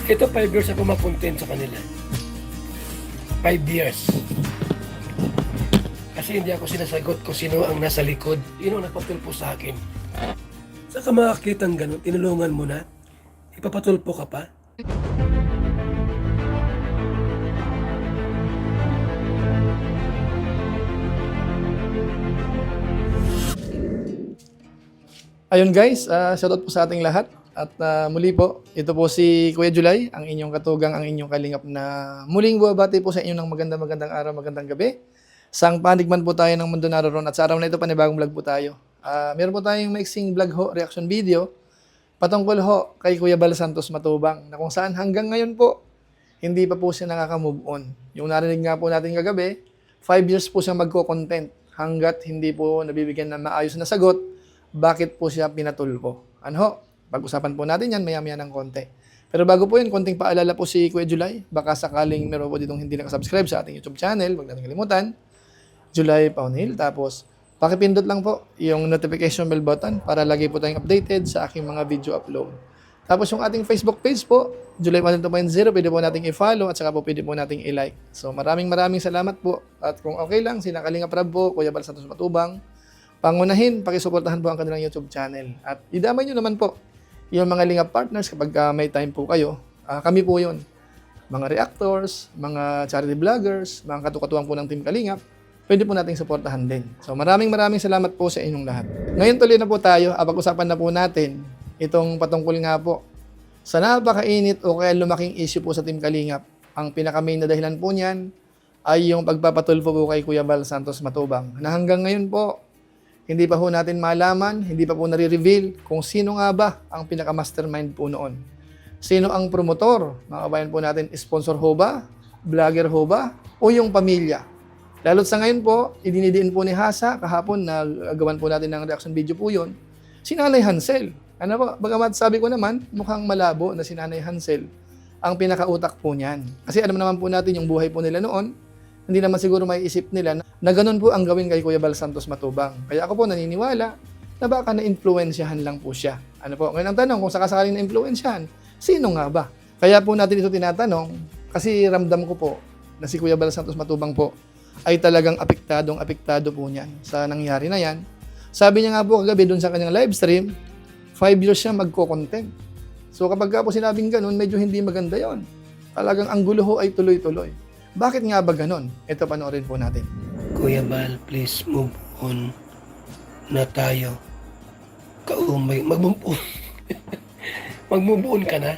Ito 5 years ako makontent sa kanila. 5 years. Kasi hindi ako sinasagot kung sino ang nasa likod. Sino ang nagpatulpo sa akin. Saan ka makakita ng ganun? Tinulungan mo na? Ipapatulpo ka pa? Ayun guys, shoutout po sa ating lahat. At muli po, ito po si Kuya July, ang inyong katugang, ang inyong kalingap na muling buwabati po sa inyo ng magandang araw, magandang gabi. Sang panig man po tayo ng mundo naroon at sa araw na ito panibagong vlog po tayo. Meron po tayong maiksing vlog ho, reaction video, patungkol ho kay Kuya Bal Santos Matubang, na kung saan hanggang ngayon po, hindi pa po siya nakaka-move on. Yung narinig nga po natin kagabi, 5 years po siya magko-content hanggat hindi po nabibigyan ng maayos na sagot, bakit po siya pinatulpo. Ano ho? Pag-usapan po natin yan maya-maya ng konti. Pero bago po yun, konting paalala po si Kuya July. Baka sakaling meron po ditong hindi nakasubscribe sa ating YouTube channel, huwag natin kalimutan. July Paunil. Tapos, pakipindot lang po yung notification bell button para lagi po tayong updated sa aking mga video upload. Tapos yung ating Facebook page po, July Paunil 2.0, pwede po nating i-follow at saka po pwede po nating i-like. So maraming salamat po. At kung okay lang, sina Kalinga Prab po, Kuya Bal Santos Matubang, pangunahin, pakisuportahan po ang kanilang YouTube channel. At idamay nyo naman po yung mga Lingap partners kapag may time po kayo. Kami po yun. Mga reactors, mga charity vloggers, mga katukatuwang po ng Team Kalingap, pwede po nating suportahan din. So maraming salamat po sa inyong lahat. Ngayon tuloy na po tayo, pag-usapan na po natin itong patungkol nga po sa napakainit o kaya lumaking issue po sa Team Kalingap. Ang pinaka-main na dahilan po niyan ay yung pagpapatulfo po kay Kuya Bal Santos Matubang. Na hanggang ngayon po, hindi pa po natin malaman, hindi pa po nare-reveal kung sino nga ba ang pinaka-mastermind po noon. Sino ang promotor? Mga kabayan po natin, sponsor ho ba? Vlogger ho ba? O yung pamilya? Lalo't sa ngayon po, idinidiin po ni Hasa, kahapon na gawan po natin ng reaction video po yun, si Nanay Hansel. Ano po? Bagamat sabi ko naman, mukhang malabo na si Nanay Hansel ang pinakautak po niyan. Kasi alam naman po natin yung buhay po nila noon, hindi naman siguro may isip nila na ganun po ang gawin kay Kuya Bal Santos Matubang. Kaya ako po naniniwala na baka na-influensyahan lang po siya. Ano po? Ngayon ang tanong, kung sakasakaling na-influensyahan, sino nga ba? Kaya po natin ito tinatanong kasi ramdam ko po na si Kuya Bal Santos Matubang po ay talagang apektado po niyan sa nangyari na yan. Sabi niya nga po kagabi doon sa kanyang live stream, 5 years siya magko-content. So kapag ka po sinabing ganun, medyo hindi maganda yon. Talagang ang gulo ho ay tuloy-tuloy. Bakit nga ba ganon? Ito panoorin po natin. Kuya Bal, please move on na tayo. Kaumay, mag-move on. Mag-move on ka na.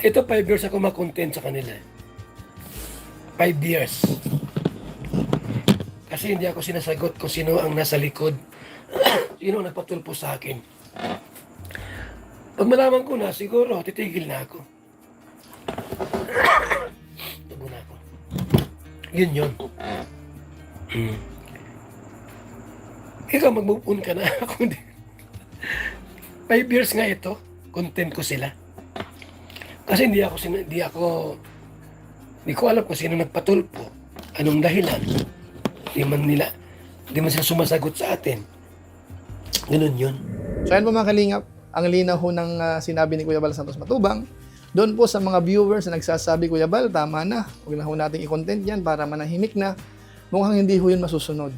Ito 5 years ako makontent sa kanila. 5 years. Kasi hindi ako sinasagot kung sino ang nasa likod. Sino ang nagpatulpo sa akin. Pag malaman ko na, siguro titigil na ako. Tugo na ako. Yun. Ikaw mag-move on ka na. Ako hindi. 5 years nga ito, content ko sila. Kasi hindi ko alam kung sino nagpatulpo, anong dahilan. Hindi man sila sumasagot sa atin. Ganun yun. So ayan po mga kalingap, ang linaw ho ng sinabi ni Kuya Bal Santos Matubang. Doon po sa mga viewers na nagsasabi, Kuya Bal, tama na. Huwag na ho natin i-content yan para manahimik na. Mukhang hindi ho yun masusunod.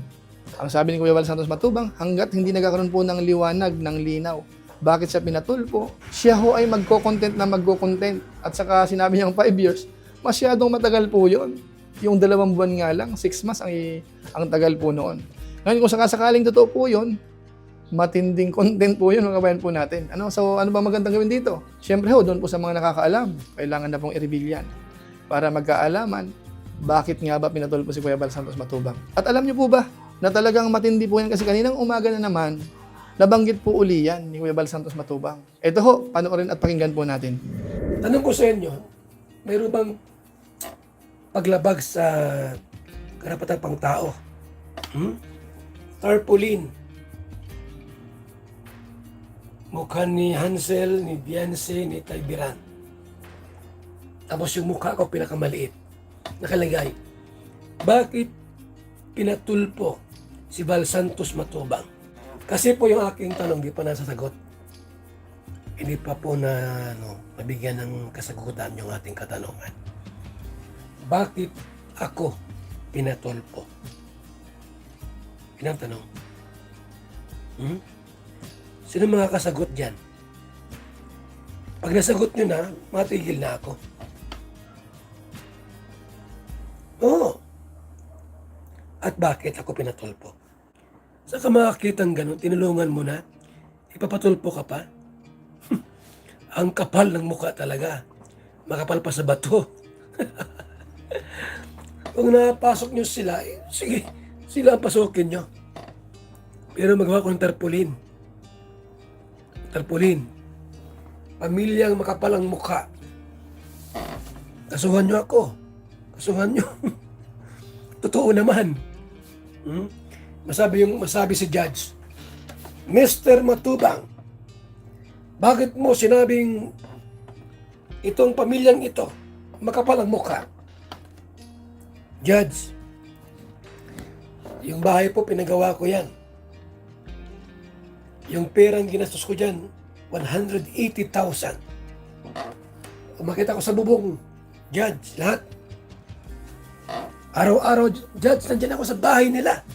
Ang sabi ni Kuya Bal Santos Matubang, hanggat hindi nagkakaroon po ng liwanag, ng linaw, bakit siya pinatulpo, siya ho ay magko-content na magko-content. At saka sinabi niyang 5 years, masyadong matagal po yun. Yung 2 buwan nga lang, 6 months ang tagal po noon. Ngayon kung sakasakaling totoo po yun, matinding content po yun, mga kabayan po natin. So ano ba magandang gawin dito? Siyempre ho, doon po sa mga nakakaalam, kailangan na pong i-reveal yan para magkaalaman bakit nga ba pinatulpo si Kuya Bal Santos Matubang. At alam niyo po ba na talagang matindi po yan kasi kaninang umaga na naman, nabanggit po uli yan ni Kuya Bal Santos Matubang. Ito ho, panoorin at pakinggan po natin. Tanong ko sa inyo, mayroon bang paglabag sa karapatang pangtao? Tarpaulin. Mukha ni Hansel, ni Beyonce, ni Taybiran. Tapos yung mukha ko pinakamaliit. Nakalagay, bakit pinatulpo si Bal Santos Matubang? Kasi po yung aking tanong, di pa nasasagot. hindi pa po na nabigyan ng kasagutan yung ating katanungan. Bakit ako pinatulpo? Yun ang tanong. Sino mga kasagot dyan? Pag nasagot nyo na, matigil na ako. Oo. At bakit ako pinatulpo? Saan ka makakitang ganun? Tinulungan mo na? Ipapatulpo ka pa? Ang kapal ng mukha talaga. Makapal pa sa bato. Kung napasok nyo sila, sige, sila ang pasukin nyo. Pero magawa ko ng tarpaulin. Tarpaulin. Pamilyang makapal ang mukha. Kasuhan nyo ako. Kasuhan nyo. Totoo naman. Masabi si Judge, Mr. Matubang, bakit mo sinabing itong pamilyang ito makapal ang mukha? Judge, yung bahay po pinagawa ko yan. Yung perang ginastos ko dyan, 180,000. Umakita ko sa bubong, Judge, lahat. Araw-araw, Judge, nandiyan ako sa bahay nila.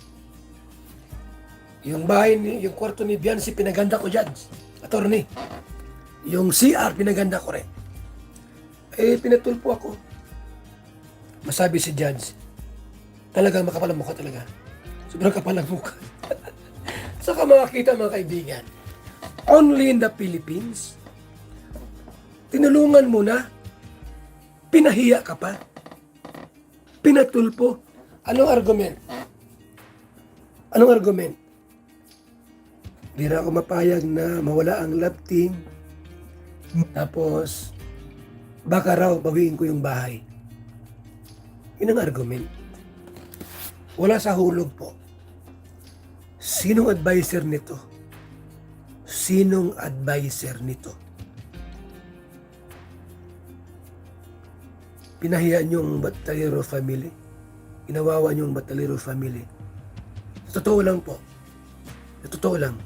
Yung bahay, yung kwarto ni Biancy, pinaganda ko, Judge. Attorney. Yung CR, pinaganda ko rin. Pinatulpo ako. Masabi si Judge, talagang makapal ang mukha talaga. Sobrang kapal ang mukha. Saka makakita mga kaibigan, only in the Philippines, tinulungan mo na, pinahiya ka pa, pinatulpo. Anong argument? Anong argument? Di na ako mapayag na mawala ang love team. Tapos, baka raw bawiin ko yung bahay. Yun ang argument. Wala sa hulog po. Sinong advisor nito? Sinong advisor nito? Pinahiya niyo ang Batalero family. Ginawawa niyo ang Batalero family. Sa totoo lang po. Sa totoo lang.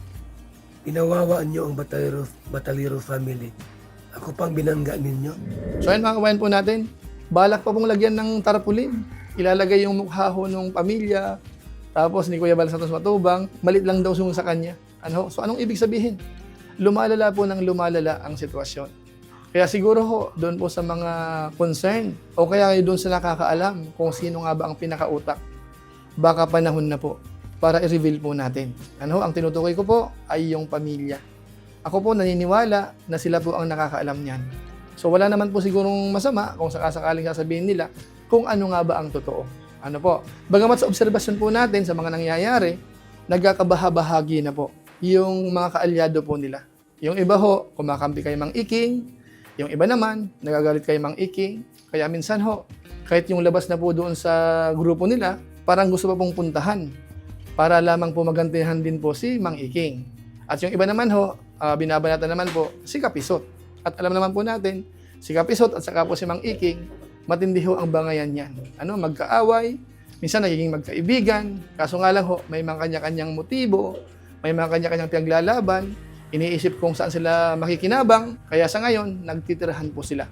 Pinawawaan niyo ang Batalero family. Ako pang binangga ninyo. So ayun mga kabayan po natin, balak pa pong lagyan ng tarpaulin. Ilalagay yung mukha ho ng pamilya, tapos ni Kuya Bal Santos Matubang, malit lang daw sa kanya. So anong ibig sabihin? Lumalala po ng lumalala ang sitwasyon. Kaya siguro ho, doon po sa mga concern, o kaya doon sa nakakaalam kung sino nga ba ang pinakautak, baka panahon na po para i-reveal po natin. Ang tinutukoy ko po ay yung pamilya. Ako po naniniwala na sila po ang nakakaalam niyan. So wala naman po sigurong masama kung sakasakaling sasabihin nila kung ano nga ba ang totoo. Bagamat sa obserbasyon po natin sa mga nangyayari, nagkakabahabahagi na po yung mga kaalyado po nila. Yung iba ho, kumakampi kay Mang Iking. Yung iba naman, nagagalit kay Mang Iking. Kaya minsan ho, kahit yung labas na po doon sa grupo nila, parang gusto pa pong puntahan para lamang po magantihan din po si Mang Iking. At yung iba naman ho, binabanatan naman po si Kapisot. At alam naman po natin, si Kapisot at saka po si Mang Iking, matindi ho ang bangayan yan. Magkaaway, minsan nagiging magkaibigan, kaso nga lang ho, may mga kanya-kanyang motibo, may mga kanya-kanyang pinaglalaban, iniisip kung saan sila makikinabang, kaya sa ngayon, nagtitirahan po sila.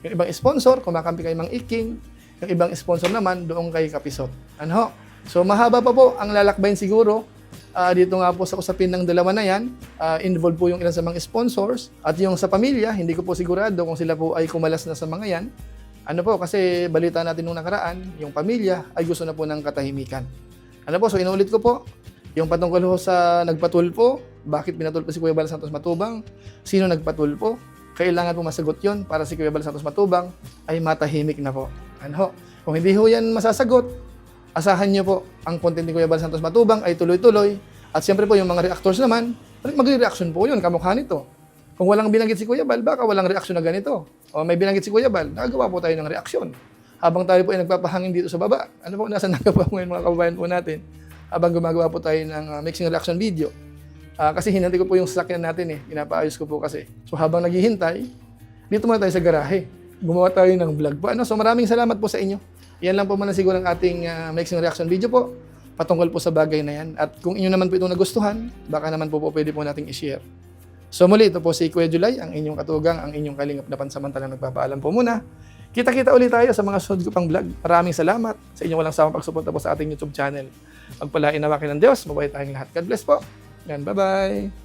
Yung ibang sponsor, kumakampi kay Mang Iking, yung ibang sponsor naman, doon kay Kapisot. So mahaba pa po ang lalakbayin siguro. Dito nga po sa usapin ng dalawa na yan, involved po yung ilan sa mga sponsors at yung sa pamilya, hindi ko po sigurado kung sila po ay kumalas na sa mga yan. Kasi balita natin nung nakaraan, yung pamilya ay gusto na po ng katahimikan. So inuulit ko po, yung patungkol ho sa nagpatulpo, bakit pinatulpo si Kuya Bal Santos Matubang, sino nagpatulpo, kailangan po masagot yon para si Kuya Bal Santos Matubang ay matahimik na po. Kung hindi ho yan masasagot, asahan nyo po ang content ni Kuya Bal Santos Matubang ay tuloy-tuloy. At siyempre po yung mga reactors naman, magre-reaction po yun, kamukha nito. Kung walang binanggit si Kuya Bal, baka walang reaksyon na ganito. O may binanggit si Kuya Bal, nagawa po tayo ng reaksyon. Habang tayo po ay nagpapahangin dito sa baba. Nasaan na po ngayon mga kababayan po natin? Habang gumagawa po tayo ng mixing reaction video. Kasi hinantay ko po yung sasakyan natin pinapaayos ko po kasi. So habang naghihintay, dito muna tayo sa garahe. Gumawa tayo ng vlog po. So maraming salamat po sa inyo. Yan lang po muna siguro ang ating mixing reaction video po patungkol po sa bagay na yan. At kung inyo naman po itong nagustuhan, baka naman po pwede po nating i-share So muli, ito po si Kuya July, ang inyong katugang, ang inyong kalingap na pansamantalang nagpapaalam po muna. Kita-kita ulit tayo sa mga sunod ko pang vlog. Maraming salamat sa inyong walang sawang pagsuporta po sa ating YouTube channel. Pagpalain nawa ng Diyos, mabuhay tayong lahat. God bless po. Yan, bye-bye.